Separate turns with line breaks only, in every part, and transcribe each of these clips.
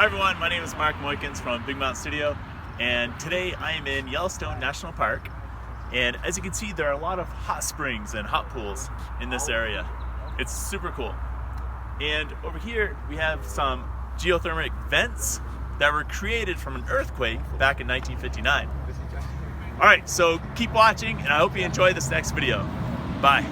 Hi everyone, my name is Mark Moykins from Big Mountain Studio, and today I am in Yellowstone National Park. And as you can see, there are a lot of hot springs and hot pools in this area. It's super cool. And over here we have some geothermal vents that were created from an earthquake back in 1959. Alright, so keep watching and I hope you enjoy this next video. Bye.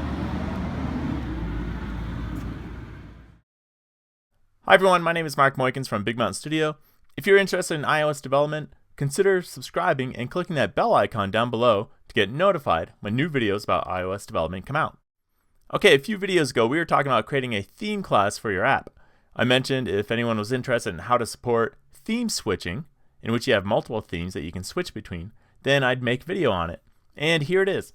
Hi everyone, my name is Mark Moykins from Big Mountain Studio. If you're interested in iOS development, consider subscribing and clicking that bell icon down below to get notified when new videos about iOS development come out. Okay, a few videos ago we were talking about creating a theme class for your app. I mentioned if anyone was interested in how to support theme switching, in which you have multiple themes that you can switch between, then I'd make a video on it. And here it is.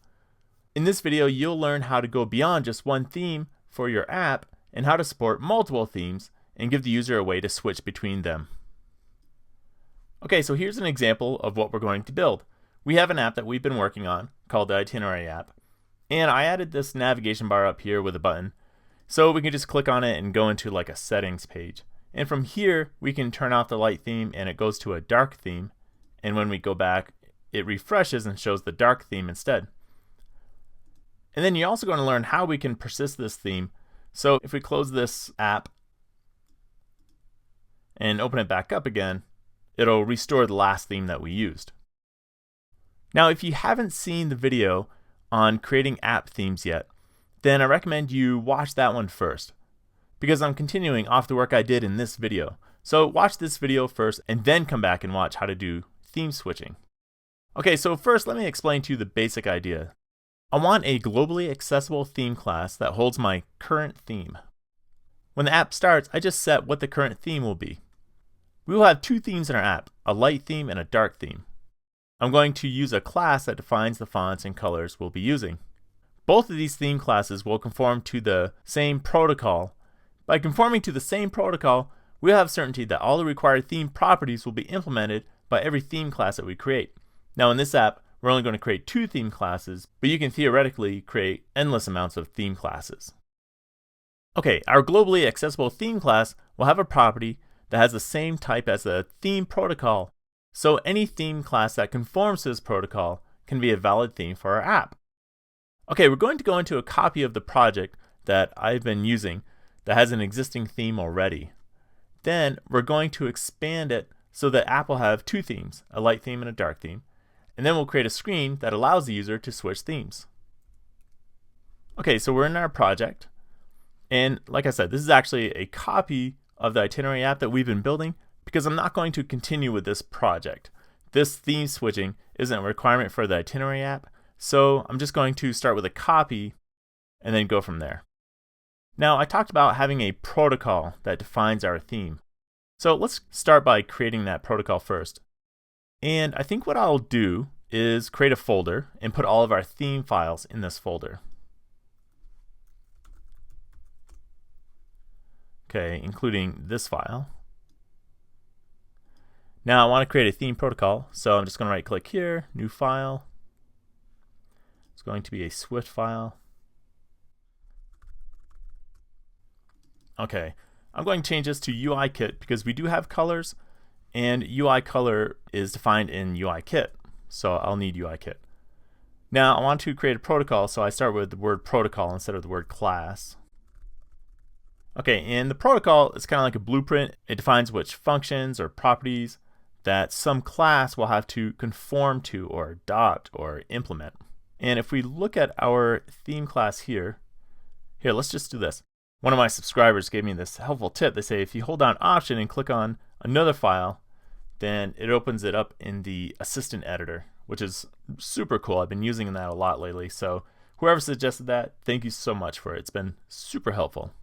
In this video you'll learn how to go beyond just one theme for your app and how to support multiple themes and give the user a way to switch between them. Okay, so here's an example of what we're going to build. We have an app that we've been working on called the Itinerary app, and I added this navigation bar up here with a button, so we can just click on it and go into like a settings page. And from here we can turn off the light theme and it goes to a dark theme, and when we go back it refreshes and shows the dark theme instead. And then you're also going to learn how we can persist this theme. So if we close this app and open it back up again, it'll restore the last theme that we used. Now, if you haven't seen the video on creating app themes yet, then I recommend you watch that one first, because I'm continuing off the work I did in this video. So watch this video first and then come back and watch how to do theme switching. Okay, so first let me explain to you the basic idea. I want a globally accessible theme class that holds my current theme. When the app starts, I just set what the current theme will be. We will have two themes in our app, a light theme and a dark theme. I'm going to use a class that defines the fonts and colors we'll be using. Both of these theme classes will conform to the same protocol. By conforming to the same protocol, we'll have certainty that all the required theme properties will be implemented by every theme class that we create. Now in this app, we're only going to create two theme classes, but you can theoretically create endless amounts of theme classes. Okay, our globally accessible theme class will have a property that has the same type as the theme protocol. So any theme class that conforms to this protocol can be a valid theme for our app. Okay, we're going to go into a copy of the project that I've been using that has an existing theme already. Then we're going to expand it so the app will have two themes, a light theme and a dark theme. And then we'll create a screen that allows the user to switch themes. Okay, so we're in our project. And like I said, this is actually a copy of the Itinerary app that we've been building, because I'm not going to continue with this project. This theme switching isn't a requirement for the Itinerary app, so I'm just going to start with a copy and then go from there. Now, I talked about having a protocol that defines our theme. So let's start by creating that protocol first. And I think what I'll do is create a folder and put all of our theme files in this folder. Okay, including this file. Now I want to create a theme protocol, so I'm just going to right click here, new file. It's going to be a Swift file. Okay, I'm going to change this to UIKit because we do have colors, and UI color is defined in UIKit, so I'll need UIKit. Now I want to create a protocol, so I start with the word protocol instead of the word class. Okay, and the protocol is kind of like a blueprint. It defines which functions or properties that some class will have to conform to or adopt or implement. And if we look at our theme class here, let's just do this. One of my subscribers gave me this helpful tip. They say if you hold down Option and click on another file, then it opens it up in the Assistant Editor, which is super cool. I've been using that a lot lately. So whoever suggested that, thank you so much for it. It's been super helpful.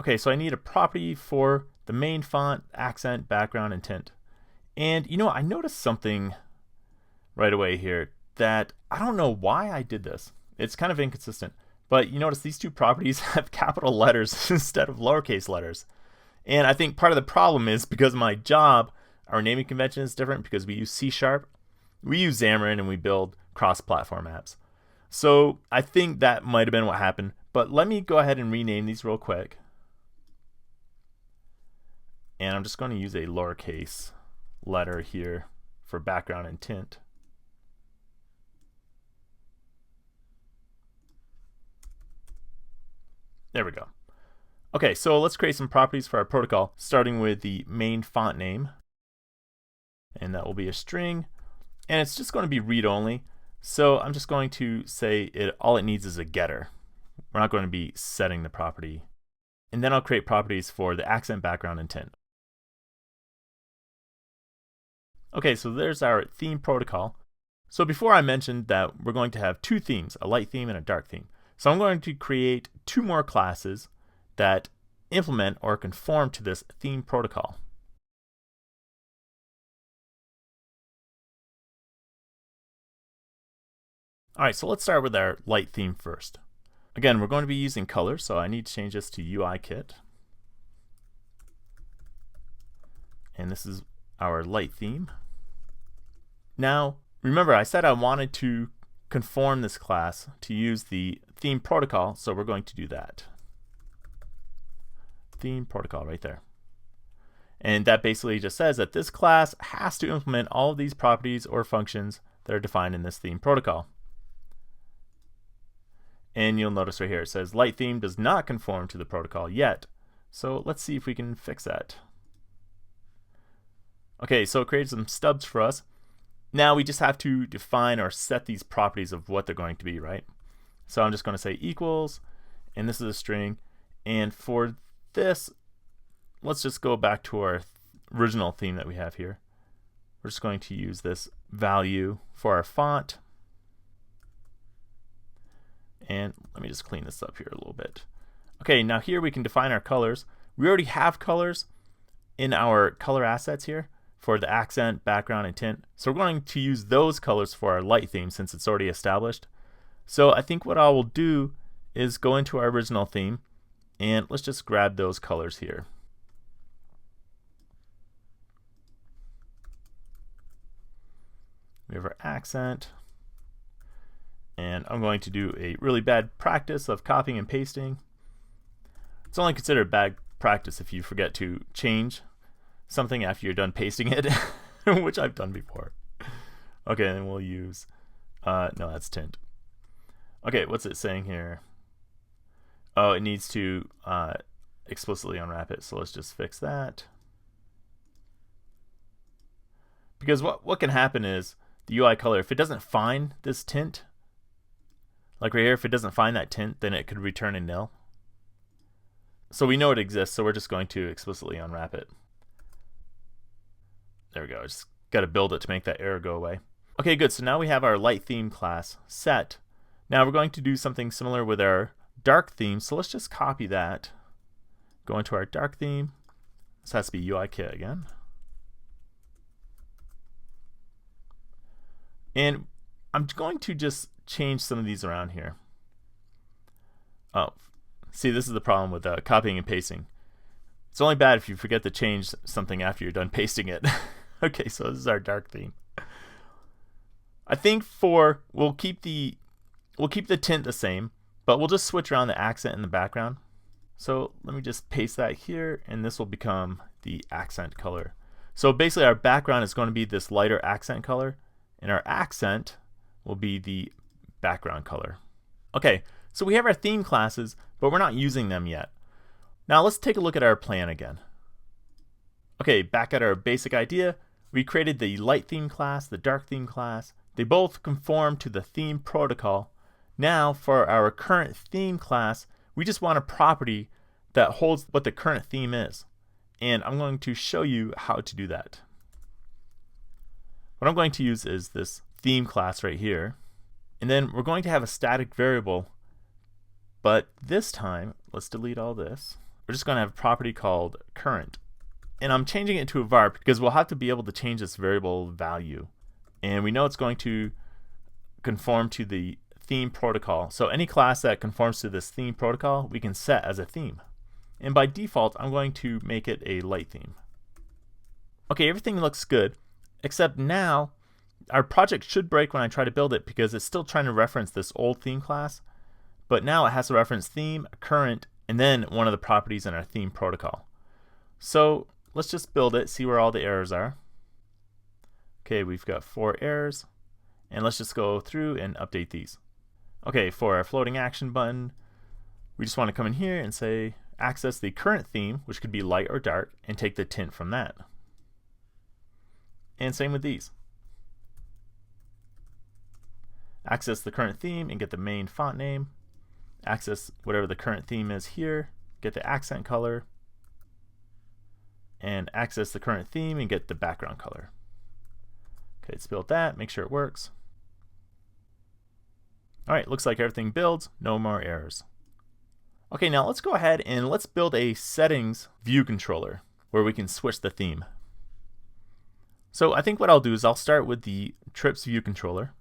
Okay, so I need a property for the main font, accent, background, and tint. And you know, I noticed something right away here that I don't know why I did this. It's kind of inconsistent. But you notice these two properties have capital letters instead of lowercase letters. And I think part of the problem is because of my job, our naming convention is different because we use C#. We use Xamarin and we build cross-platform apps. So I think that might have been what happened. But let me go ahead and rename these real quick. And I'm just going to use a lowercase letter here for background and tint. There we go. Okay, so let's create some properties for our protocol, starting with the main font name. And that will be a string. And it's just going to be read-only. So I'm just going to say all it needs is a getter. We're not going to be setting the property. And then I'll create properties for the accent, background, and tint. Okay, so there's our theme protocol. So before I mentioned that we're going to have two themes, a light theme and a dark theme. So I'm going to create two more classes that implement or conform to this theme protocol. Alright, so let's start with our light theme first. Again, we're going to be using colors, so I need to change this to UI kit. And this is our light theme. Now, remember I said I wanted to conform this class to use the theme protocol, so we're going to do that. Theme protocol right there. And that basically just says that this class has to implement all of these properties or functions that are defined in this theme protocol. And you'll notice right here it says light theme does not conform to the protocol yet. So let's see if we can fix that. Okay, so it created some stubs for us. Now we just have to define or set these properties of what they're going to be, right? So I'm just going to say equals, and this is a string. And for this, let's just go back to our original theme that we have here. We're just going to use this value for our font. And let me just clean this up here a little bit. Okay, now here we can define our colors. We already have colors in our color assets here for the accent, background, and tint. So we're going to use those colors for our light theme since it's already established. So I think what I will do is go into our original theme and let's just grab those colors here. We have our accent. And I'm going to do a really bad practice of copying and pasting. It's only considered bad practice if you forget to change something after you're done pasting it, which I've done before. Okay, and then we'll use, no, that's tint. Okay, what's it saying here? Oh, it needs to explicitly unwrap it, so let's just fix that. Because what can happen is the UI color, if it doesn't find this tint, like right here, if it doesn't find that tint, then it could return a nil. So we know it exists, so we're just going to explicitly unwrap it. There we go. I just got to build it to make that error go away. Okay, good. So now we have our light theme class set. Now we're going to do something similar with our dark theme. So let's just copy that. Go into our dark theme. This has to be UI kit again. And I'm going to just change some of these around here. Oh, see, this is the problem with copying and pasting. It's only bad if you forget to change something after you're done pasting it. Okay, so this is our dark theme. I think we'll keep the tint the same, but we'll just switch around the accent and the background. So let me just paste that here, and this will become the accent color. So basically our background is going to be this lighter accent color, and our accent will be the background color. Okay, so we have our theme classes, but we're not using them yet. Now let's take a look at our plan again. Okay, back at our basic idea, we created the light theme class, the dark theme class. They both conform to the theme protocol. Now for our current theme class, we just want a property that holds what the current theme is. And I'm going to show you how to do that. What I'm going to use is this theme class right here. And then we're going to have a static variable. But this time, let's delete all this. We're just going to have a property called current. And I'm changing it to a var because we'll have to be able to change this variable value. And we know it's going to conform to the theme protocol. So any class that conforms to this theme protocol, we can set as a theme. And by default, I'm going to make it a light theme. Okay, everything looks good, except now our project should break when I try to build it because it's still trying to reference this old theme class. But now it has to reference theme, current, and then one of the properties in our theme protocol. So let's just build it, see where all the errors are. Okay, we've got 4 errors, and let's just go through and update these. Okay, for our floating action button, we just want to come in here and say access the current theme, which could be light or dark, and take the tint from that. And same with these. Access the current theme and get the main font name. Access whatever the current theme is here, get the accent color, and access the current theme and get the background color. Okay, it's built that, make sure it works. Alright, looks like everything builds, no more errors. Okay, now let's go ahead and let's build a settings view controller where we can switch the theme. So I think what I'll do is I'll start with the trips view controller.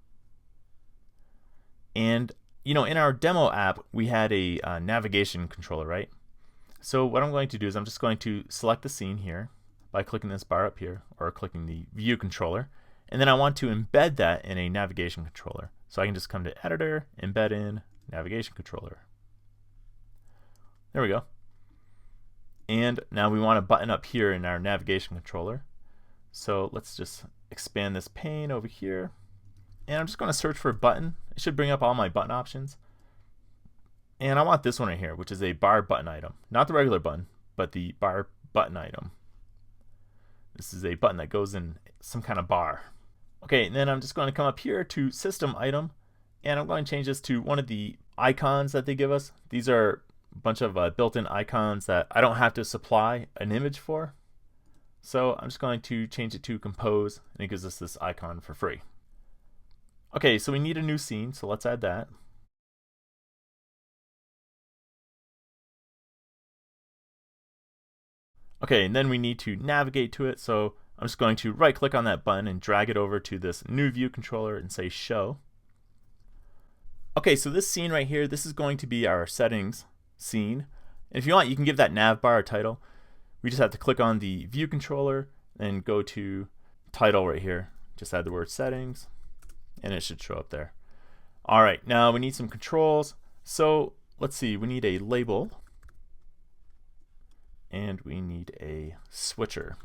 And in our demo app, we had a navigation controller, right? So what I'm going to do is I'm just going to select the scene here by clicking this bar up here, or clicking the view controller. And then I want to embed that in a navigation controller. So I can just come to Editor, Embed in, Navigation Controller. There we go. And now we want a button up here in our navigation controller. So let's just expand this pane over here. And I'm just going to search for a button. It should bring up all my button options. And I want this one right here, which is a bar button item. Not the regular button, but the bar button item. This is a button that goes in some kind of bar. Okay, and then I'm just going to come up here to System Item, and I'm going to change this to one of the icons that they give us. These are a bunch of built-in icons that I don't have to supply an image for. So I'm just going to change it to Compose, and it gives us this icon for free. Okay, so we need a new scene, so let's add that. Okay, and then we need to navigate to it, so I'm just going to right click on that button and drag it over to this new view controller and say show. Okay, so this scene right here, this is going to be our settings scene. And if you want, you can give that nav bar a title. We just have to click on the view controller and go to title right here. Just add the word settings and it should show up there. All right, now we need some controls. So let's see, we need a label and we need a switcher.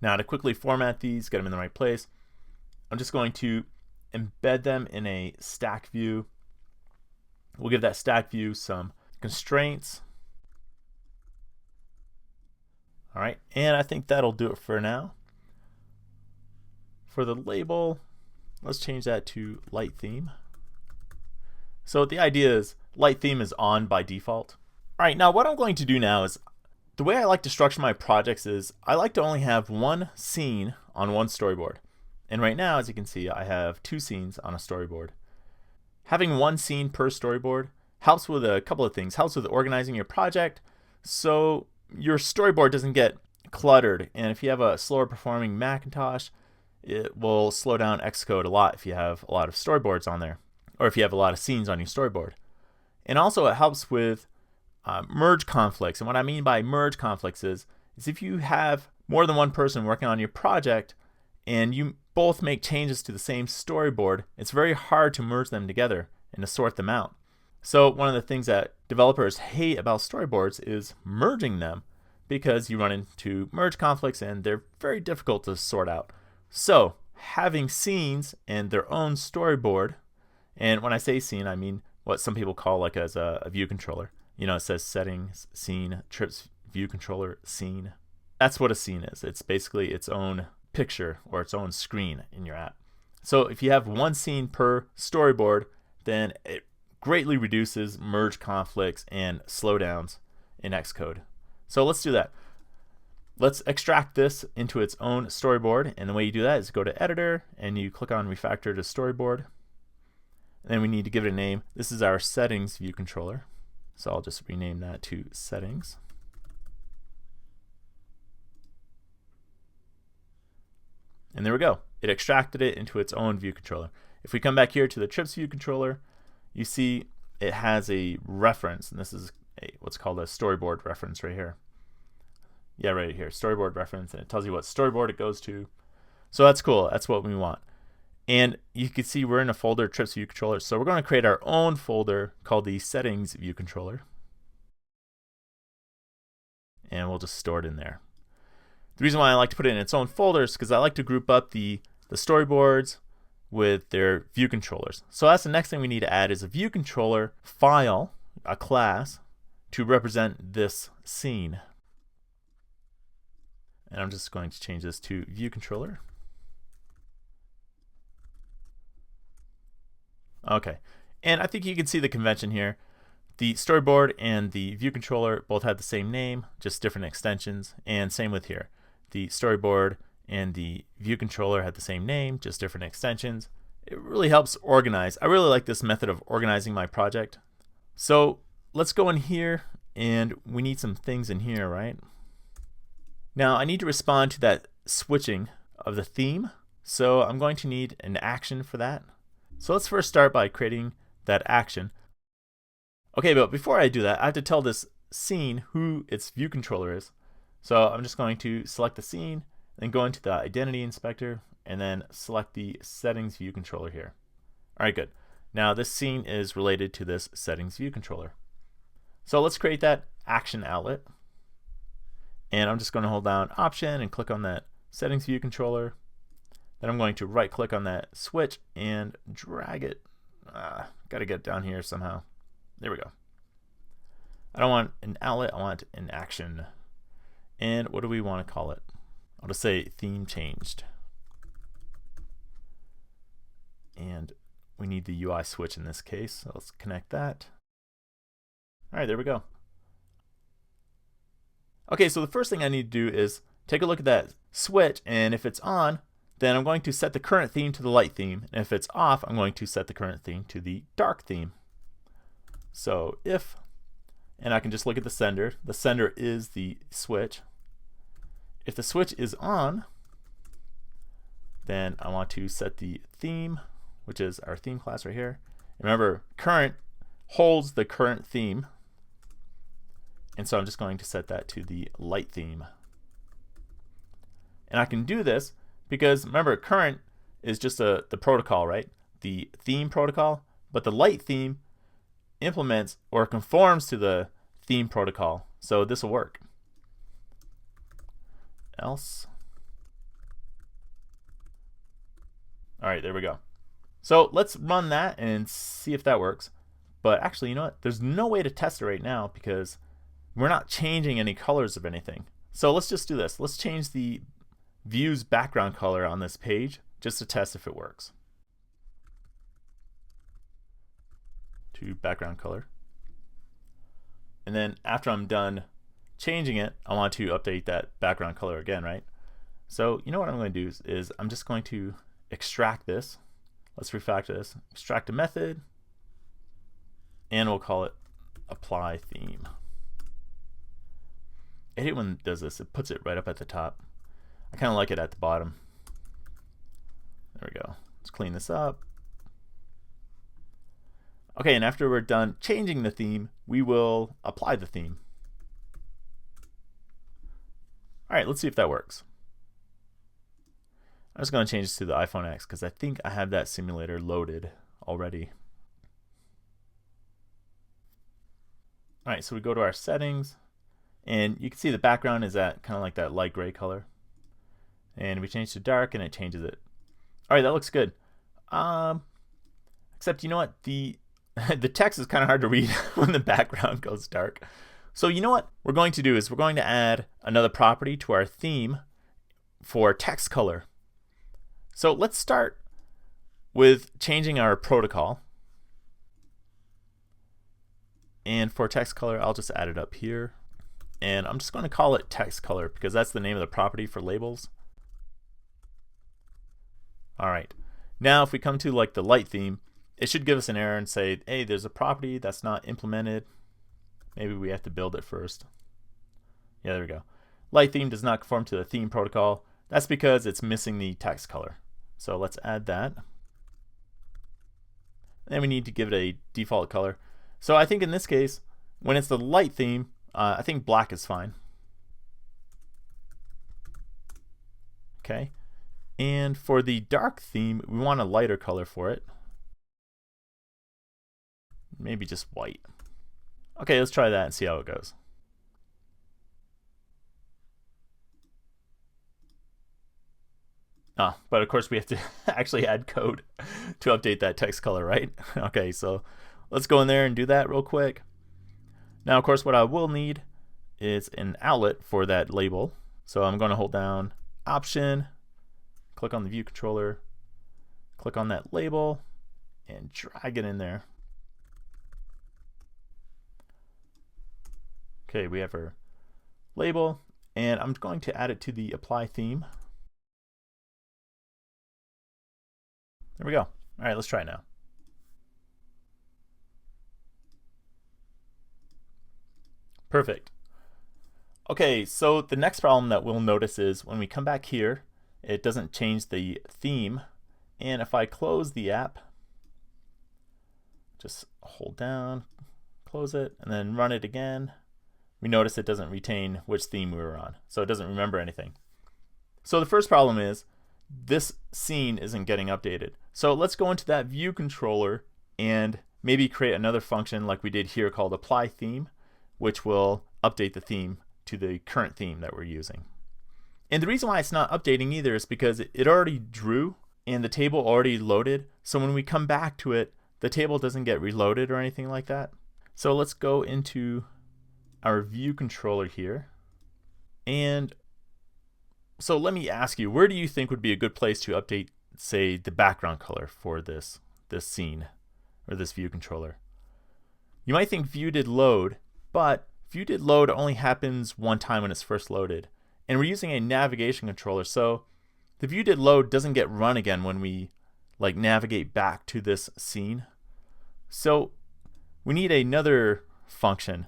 Now to quickly format these, get them in the right place, I'm just going to embed them in a stack view. We'll give that stack view some constraints. All right, and I think that'll do it for now. For the label, let's change that to light theme. So the idea is light theme is on by default. All right, now what I'm going to do now is, the way I like to structure my projects is I like to only have one scene on one storyboard. And right now, as you can see, I have 2 scenes on a storyboard. Having one scene per storyboard helps with a couple of things. Helps with organizing your project so your storyboard doesn't get cluttered. And if you have a slower performing Macintosh, it will slow down Xcode a lot if you have a lot of storyboards on there, or if you have a lot of scenes on your storyboard. And also it helps with merge conflicts. And what I mean by merge conflicts is if you have more than one person working on your project and you both make changes to the same storyboard, it's very hard to merge them together and to sort them out. So one of the things that developers hate about storyboards is merging them, because you run into merge conflicts and they're very difficult to sort out. So having scenes and their own storyboard, and when I say scene, I mean what some people call like as a view controller. You know, it says settings, scene, trips, view controller, scene. That's what a scene is. It's basically its own picture or its own screen in your app. So if you have one scene per storyboard, then it greatly reduces merge conflicts and slowdowns in Xcode. So let's do that. Let's extract this into its own storyboard, and the way you do that is go to Editor and you click on Refactor to Storyboard. And then we need to give it a name. This is our settings view controller. So I'll just rename that to settings. And there we go. It extracted it into its own view controller. If we come back here to the trips view controller, you see it has a reference, and this is what's called a storyboard reference right here. Yeah, right here, storyboard reference, and it tells you what storyboard it goes to. So that's cool. That's what we want. And you can see we're in a folder, trips view controller. So we're going to create our own folder called the settings view controller. and we'll just store it in there. The reason why I like to put it in its own folder is because I like to group up the storyboards with their view controllers. So that's the next thing we need to add is a view controller file, a class, to represent this scene. And I'm just going to change this to view controller. Okay, and I think you can see the convention here. The storyboard and the view controller both have the same name, just different extensions, and same with here. The storyboard and the view controller have the same name, just different extensions. It really helps organize. I really like this method of organizing my project. So let's go in here, and we need some things in here, right? Now I need to respond to that switching of the theme, so I'm going to need an action for that. So let's first start by creating that action. Okay, but before I do that, I have to tell this scene who its view controller is. So I'm just going to select the scene, then go into the identity inspector, and then select the settings view controller here. All right, good. Now this scene is related to this settings view controller. So let's create that action outlet. And I'm just going to hold down Option and click on that settings view controller. Then I'm going to right click on that switch and drag it. Got to get down here somehow. There we go. I don't want an outlet, I want an action. And what do we want to call it? I'll just say theme changed. And we need the UI switch in this case, so let's connect that. All right, there we go. Okay, so the first thing I need to do is take a look at that switch, and if it's on, then I'm going to set the current theme to the light theme, and if it's off, I'm going to set the current theme to the dark theme. So if, and I can just look at the sender is the switch. If the switch is on, then I want to set the theme, which is our theme class right here. Remember, current holds the current theme, and so I'm just going to set that to the light theme. And I can do this because remember, current is just the protocol, right? The theme protocol, but the light theme implements or conforms to the theme protocol, so this will work. Else. All right, there we go. So let's run that and see if that works. But actually, you know what? There's no way to test it right now because we're not changing any colors of anything. So let's just do this. Let's change the view's background color on this page just to test if it works. To background color. And then after I'm done changing it, I want to update that background color again, right? So you know what I'm going to do is I'm just going to extract this. Let's refactor this. Extract a method, and we'll call it apply theme. I hate when it does this. It puts it right up at the top. I kind of like it at the bottom. There we go. Let's clean this up. Okay, and after we're done changing the theme, we will apply the theme. All right, let's see if that works. I'm just going to change this to the iPhone X because I think I have that simulator loaded already. All right, so we go to our settings, and you can see the background is at kind of like that light gray color. And we change to dark, and it changes it. All right, that looks good. Except, you know what? The text is kind of hard to read when the background goes dark. So you know what we're going to do is we're going to add another property to our theme for text color. So let's start with changing our protocol. And for text color, I'll just add it up here. And I'm just going to call it text color because that's the name of the property for labels. All right. Now if we come to like the light theme, it should give us an error and say, hey, there's a property that's not implemented. Maybe we have to build it first. Yeah, there we go. Light theme does not conform to the theme protocol. That's because it's missing the text color. So let's add that. Then we need to give it a default color. So I think in this case, when it's the light theme, I think black is fine. Okay. And for the dark theme, we want a lighter color for it. Maybe just white. Okay, let's try that and see how it goes. But of course we have to actually add code to update that text color, right? Okay, so let's go in there and do that real quick. Now, of course, what I will need is an outlet for that label. So I'm going to hold down Option, click on the view controller, click on that label, and drag it in there. Okay, we have our label, and I'm going to add it to the apply theme. There we go. All right, let's try it now. Perfect. Okay, so the next problem that we'll notice is when we come back here, it doesn't change the theme. And if I close the app, just hold down, close it, and then run it again, we notice it doesn't retain which theme we were on. So it doesn't remember anything. So the first problem is this scene isn't getting updated. So let's go into that view controller and maybe create another function like we did here called apply theme, which will update the theme to the current theme that we're using. And the reason why it's not updating either is because it already drew and the table already loaded. So when we come back to it, the table doesn't get reloaded or anything like that. So let's go into our view controller here. And so let me ask you, where do you think would be a good place to update, say, the background color for this scene or this view controller? You might think view did load, but view did load only happens one time when it's first loaded. And we're using a navigation controller, so the view did load doesn't get run again when we navigate back to this scene. So we need another function,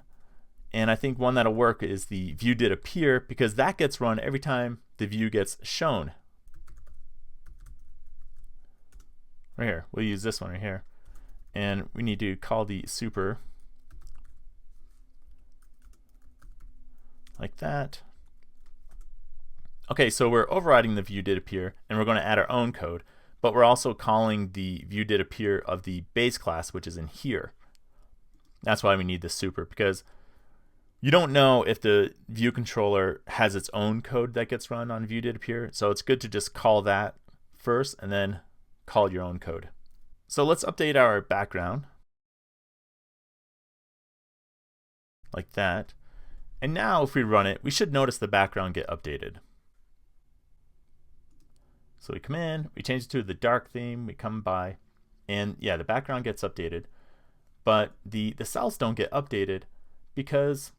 and I think one that'll work is the view did appear, because that gets run every time the view gets shown. Right here, we'll use this one right here. And we need to call the super like that. Okay, so we're overriding the view did appear, and we're going to add our own code, but we're also calling the view did appear of the base class, which is in here. That's why we need the super, because you don't know if the view controller has its own code that gets run on view did appear, so it's good to just call that first and then call your own code. So let's update our background like that. And now if we run it, we should notice the background get updated. So we come in, we change it to the dark theme, we come by, and yeah, the background gets updated. But the cells don't get updated because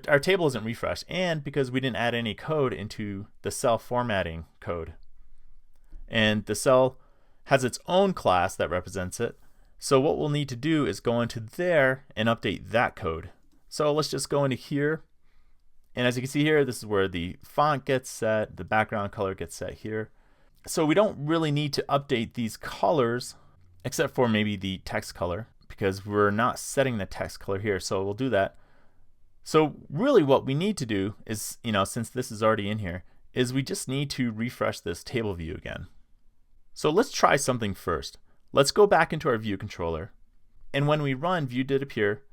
our table isn't refreshed, and because we didn't add any code into the cell formatting code. And the cell has its own class that represents it. So what we'll need to do is go into there and update that code. So let's just go into here. And as you can see here, this is where the font gets set, the background color gets set here. So we don't really need to update these colors except for maybe the text color, because we're not setting the text color here. So we'll do that. So really what we need to do is, since this is already in here, is we just need to refresh this table view again. So let's try something first. Let's go back into our view controller. And when we run view did appear,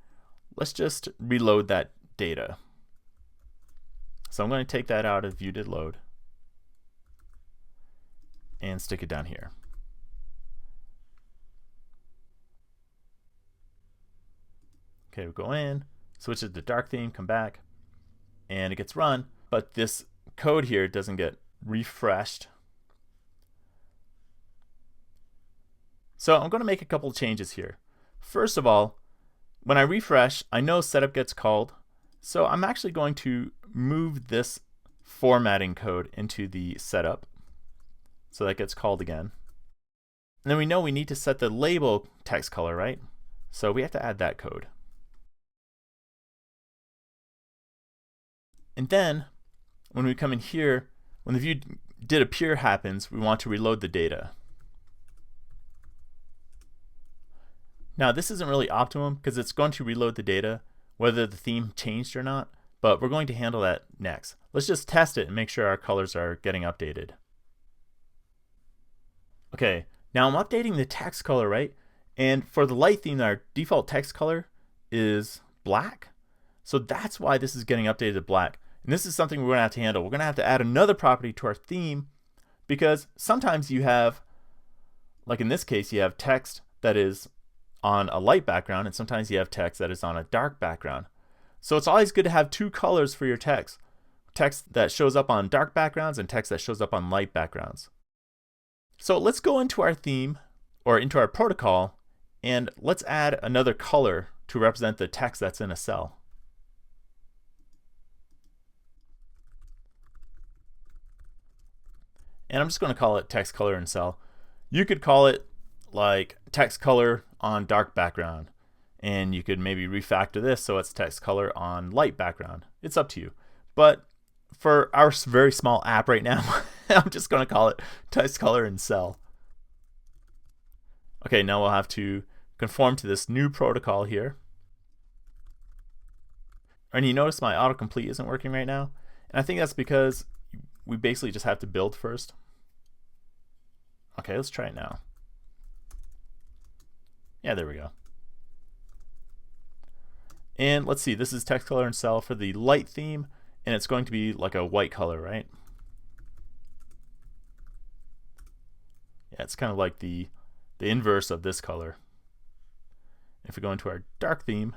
let's just reload that data. So I'm going to take that out of view did load and stick it down here. Okay, we'll go in, switch it to dark theme, come back, and it gets run, but this code here doesn't get refreshed. So I'm going to make a couple changes here. First of all, when I refresh, I know setup gets called, so I'm actually going to move this formatting code into the setup, so that gets called again. And then we know we need to set the label text color, right? So we have to add that code. And then when we come in here, when the view did appear happens, we want to reload the data. Now this isn't really optimum because it's going to reload the data whether the theme changed or not, but we're going to handle that next. Let's just test it and make sure our colors are getting updated. Okay, now I'm updating the text color, right? And for the light theme, our default text color is black. So that's why this is getting updated to black. And this is something we're going to have to handle. We're going to have to add another property to our theme because sometimes you have, like in this case, you have text that is on a light background, and sometimes you have text that is on a dark background. So it's always good to have two colors for your text. Text that shows up on dark backgrounds and text that shows up on light backgrounds. So let's go into our theme, or into our protocol, and let's add another color to represent the text that's in a cell. And I'm just going to call it text color in cell. You could call it like text color on dark background, and you could maybe refactor this so it's text color on light background. It's up to you. But for our very small app right now, I'm just going to call it text color in cell. Okay, now we'll have to conform to this new protocol here. And you notice my autocomplete isn't working right now. And I think that's because we basically just have to build first. Okay, let's try it now. Yeah, there we go. And let's see, this is text color in cell for the light theme, and it's going to be like a white color, right? Yeah, it's kind of like the inverse of this color. If we go into our dark theme,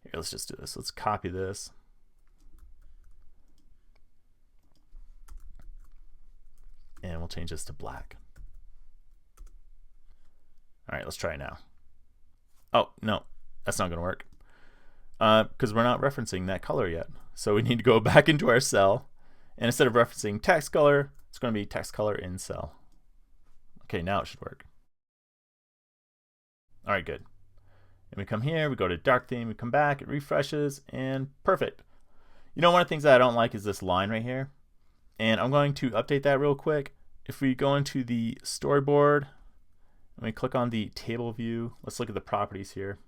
here, let's just do this. Let's copy this. And we'll change this to black. All right, let's try it now. Oh, no, that's not going to work because we're not referencing that color yet. So we need to go back into our cell, and instead of referencing text color, it's going to be text color in cell. Okay, now it should work. All right, good. And we come here, we go to dark theme, we come back, it refreshes, and perfect. You know, one of the things that I don't like is this line right here. And I'm going to update that real quick. If we go into the storyboard, and we click on the table view, let's look at the properties here.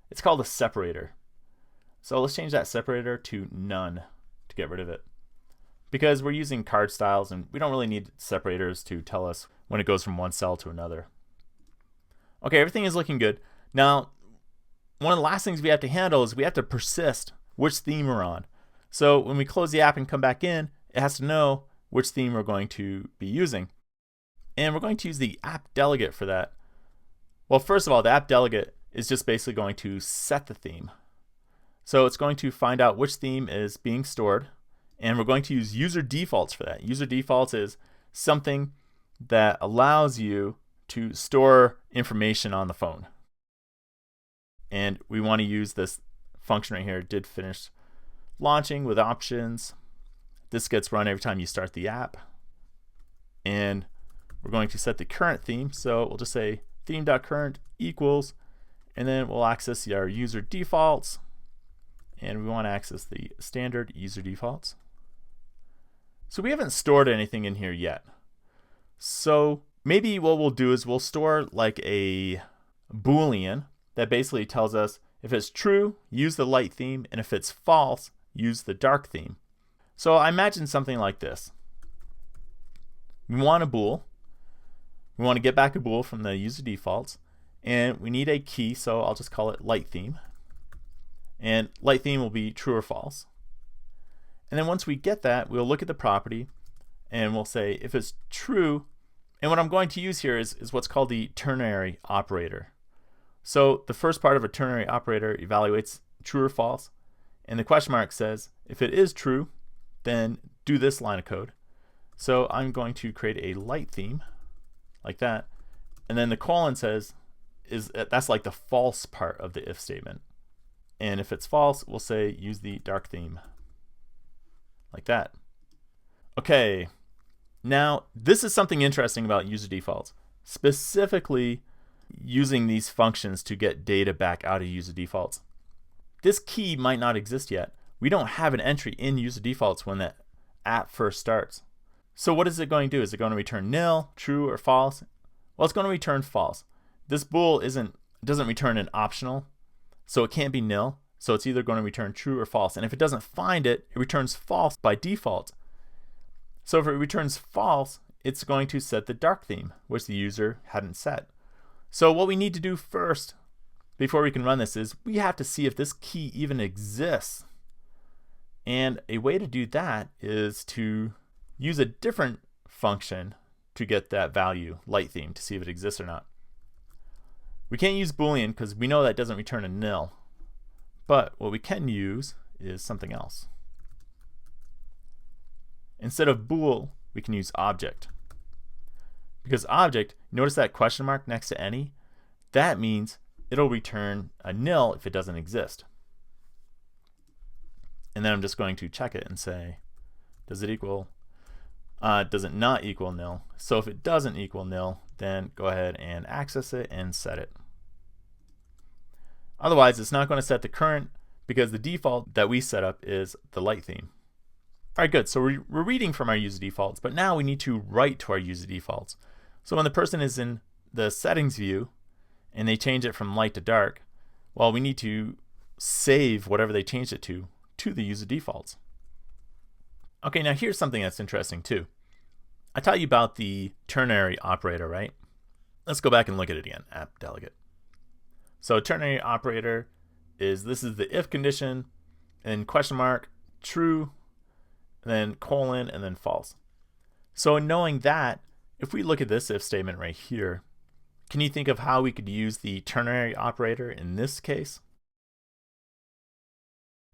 It's called a separator. So let's change that separator to none to get rid of it. Because we're using card styles, and we don't really need separators to tell us when it goes from one cell to another. Okay, everything is looking good. Now, one of the last things we have to handle is we have to persist which theme we're on. So when we close the app and come back in, it has to know which theme we're going to be using. And we're going to use the app delegate for that. Well, first of all, the app delegate is just basically going to set the theme. So it's going to find out which theme is being stored, and we're going to use UserDefaults for that. UserDefaults is something that allows you to store information on the phone. And we want to use this function right here, did finish launching with options. This gets run every time you start the app. And we're going to set the current theme. So we'll just say theme.current equals, and then we'll access our user defaults. And we want to access the standard user defaults. So we haven't stored anything in here yet. So maybe what we'll do is we'll store like a Boolean that basically tells us if it's true, use the light theme, and if it's false, use the dark theme. So I imagine something like this. We want a bool. We want to get back a bool from the user defaults, and we need a key, so I'll just call it light theme. And light theme will be true or false. And then once we get that, we'll look at the property and we'll say if it's true, and what I'm going to use here is what's called the ternary operator. So the first part of a ternary operator evaluates true or false, and the question mark says if it is true, then do this line of code. So I'm going to create a light theme like that, and then the colon says that's like the false part of the if statement. And if it's false, we'll say use the dark theme like that. Okay, now this is something interesting about user defaults, specifically using these functions to get data back out of user defaults. This key might not exist yet. We don't have an entry in user defaults when that app first starts. So what is it going to do? Is it going to return nil, true, or false? Well, it's going to return false. This bool doesn't return an optional, so it can't be nil. So it's either going to return true or false. And if it doesn't find it, it returns false by default. So if it returns false, it's going to set the dark theme, which the user hadn't set. So what we need to do first, before we can run this, is we have to see if this key even exists. And a way to do that is to use a different function to get that value, light theme, to see if it exists or not. We can't use Boolean because we know that doesn't return a nil. But what we can use is something else. Instead of bool, we can use object. Because object, notice that question mark next to any? That means it'll return a nil if it doesn't exist. And then I'm just going to check it and say, does it equal? Does it not equal nil? So if it doesn't equal nil, then go ahead and access it and set it. Otherwise, it's not going to set the current because the default that we set up is the light theme. All right, good. So we're reading from our user defaults, but now we need to write to our user defaults. So when the person is in the settings view and they change it from light to dark, well, we need to save whatever they changed it to the user defaults. Okay, now here's something that's interesting too. I taught you about the ternary operator, right? Let's go back and look at it again, app delegate. So ternary operator is, this is the if condition, and question mark, true, and then colon, and then false. So in knowing that, if we look at this if statement right here, can you think of how we could use the ternary operator in this case?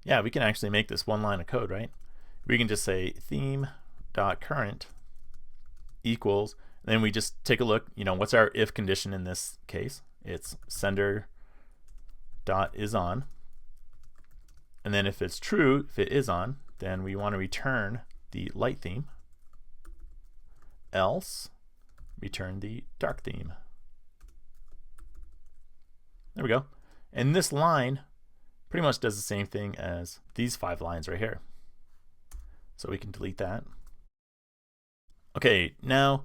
Yeah, we can actually make this one line of code, right? We can just say theme.current equals, and then we just take a look, what's our if condition in this case? It's sender.isOn. And then if it's true, if it is on, then we want to return the light theme, else return the dark theme. There we go. And this line pretty much does the same thing as these 5 lines right here. So we can delete that. Okay, now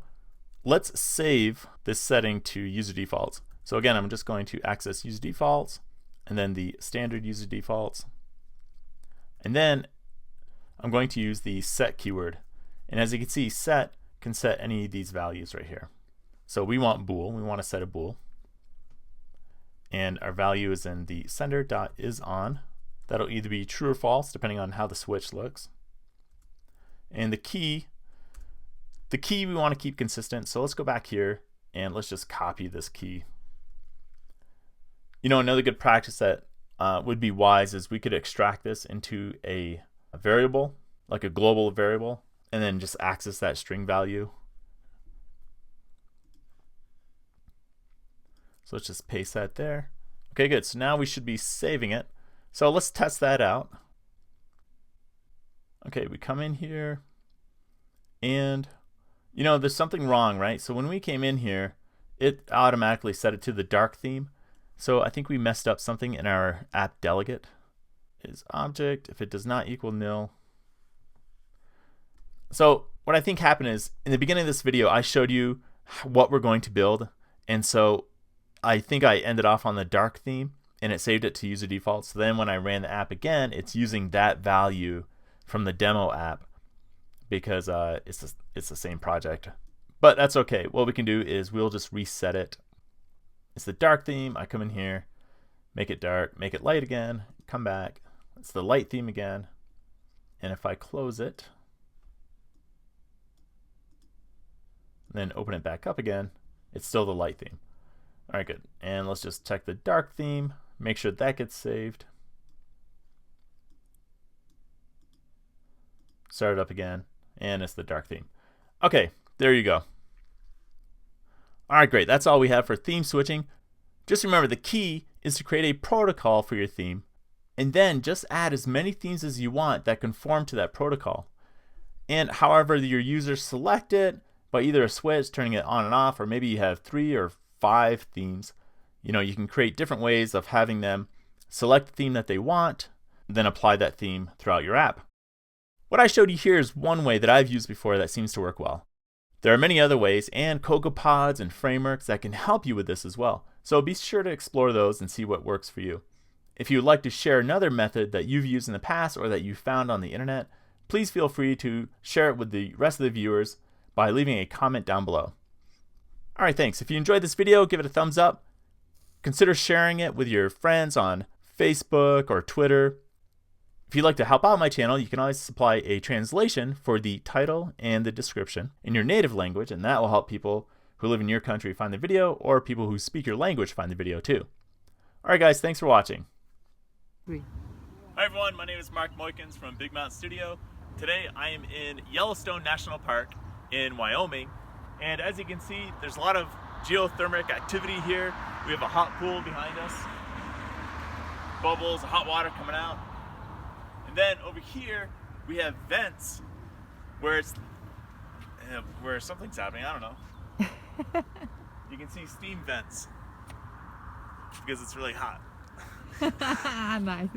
let's save this setting to user defaults. So again, I'm just going to access user defaults and then the standard user defaults. And then I'm going to use the set keyword. And as you can see, set can set any of these values right here. So we want bool, we want to set a bool. And our value is in the sender.isOn. That'll either be true or false depending on how the switch looks. And the key we want to keep consistent. So let's go back here and let's just copy this key. Another good practice that would be wise is we could extract this into a variable, like a global variable, and then just access that string value. So let's just paste that there. Okay, good. So now we should be saving it. So let's test that out. Okay, we come in here and there's something wrong, right? So when we came in here, it automatically set it to the dark theme. So I think we messed up something in our app delegate. Is object, if it does not equal nil. So what I think happened is in the beginning of this video, I showed you what we're going to build. And so I think I ended off on the dark theme and it saved it to user default. So then when I ran the app again, it's using that value from the demo app because it's the same project. But that's okay. What we can do is we'll just reset it. It's the dark theme. I come in here, make it dark, make it light again, come back. It's the light theme again. And if I close it, then open it back up again, it's still the light theme. All right, good. And let's just check the dark theme, make sure that gets saved. Start it up again, and it's the dark theme. Okay, there you go. All right, great. That's all we have for theme switching. Just remember, the key is to create a protocol for your theme, and then just add as many themes as you want that conform to that protocol. And however your users select it, by either a switch, turning it on and off, or maybe you have 3 or 5 themes, you can create different ways of having them select the theme that they want, then apply that theme throughout your app. What I showed you here is one way that I've used before that seems to work well. There are many other ways and CocoaPods and frameworks that can help you with this as well. So be sure to explore those and see what works for you. If you would like to share another method that you've used in the past or that you found on the internet, please feel free to share it with the rest of the viewers by leaving a comment down below. All right, thanks. If you enjoyed this video, give it a thumbs up. Consider sharing it with your friends on Facebook or Twitter. If you'd like to help out my channel, you can always supply a translation for the title and the description in your native language, and that will help people who live in your country find the video, or people who speak your language find the video too. Alright guys, thanks for watching. Hi everyone, my name is Mark Moykins from Big Mountain Studio. Today I am in Yellowstone National Park in Wyoming, and as you can see, there's a lot of geothermal activity here. We have a hot pool behind us, bubbles, hot water coming out. And then over here we have vents where something's happening. I don't know. You can see steam vents because it's really hot.
Nice.